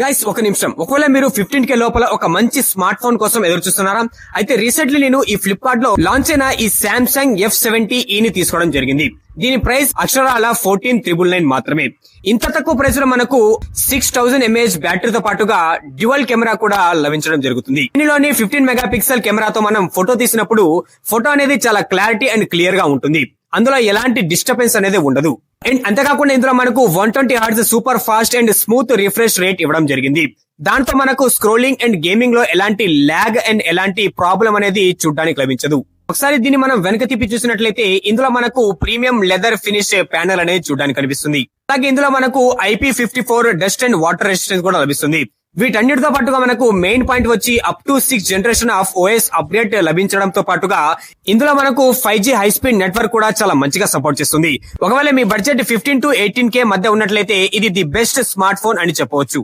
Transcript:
Guys ఒక నిమిషం, ఒకవేళ మీరు 15K లోపల ఒక మంచి స్మార్ట్ ఫోన్ కోసం ఎదురు చూస్తున్నారా? అయితే రీసెంట్లీ నేను ఈ ఫ్లిప్కార్ట్ లో లాంచ్ అయిన ఈ సామ్సంగ్ F70e ని తీసుకోవడం జరిగింది. దీని ప్రైస్ అక్షరాల 14,999 మాత్రమే. ఇంత తక్కువ ప్రైస్ లో మనకు 6000 mAh బ్యాటరీతో పాటుగా డ్యువల్ కెమెరా కూడా లభించడం జరుగుతుంది. దీనిలోని 15 మెగాపిక్సెల్ కెమెరాతో మనం ఫోటో తీసినప్పుడు ఫోటో అనేది చాలా క్లారిటీ అండ్ క్లియర్ గా ఉంటుంది. అందులో ఎలాంటి డిస్టర్బెన్స్ అనేది ఉండదు. అండ్ అంతేకాకుండా ఇందులో మనకు 120 Hz super fast and smooth refresh rate ఇవ్వడం జరిగింది. దాంతో మనకు స్క్రోలింగ్ అండ్ గేమింగ్ లో ఎలాంటి ల్యాగ్ అండ్ ఎలాంటి ప్రాబ్లం అనేది చూడడానికి లభించదు. ఒకసారి దీన్ని మనం వెనక తిప్పి చూసినట్లయితే ఇందులో మనకు ప్రీమియం లెదర్ ఫినిష్ ప్యానెల్ అనేది చూడడానికి కనిపిస్తుంది. అలాగే ఇందులో మనకు IP54 dust and water resistance కూడా లభిస్తుంది. వీటన్నిటితో పాటుగా మనకు మెయిన్ పాయింట్ వచ్చి up to 6th generation of OS update లభించడంతో పాటుగా ఇందులో మనకు 5G హై స్పీడ్ నెట్వర్క్ కూడా చాలా మంచిగా సపోర్ట్ చేస్తుంది. ఒకవేళ మీ బడ్జెట్ 15 to 18K మధ్య ఉన్నట్లయితే ఇది ది బెస్ట్ స్మార్ట్ ఫోన్ అని చెప్పవచ్చు.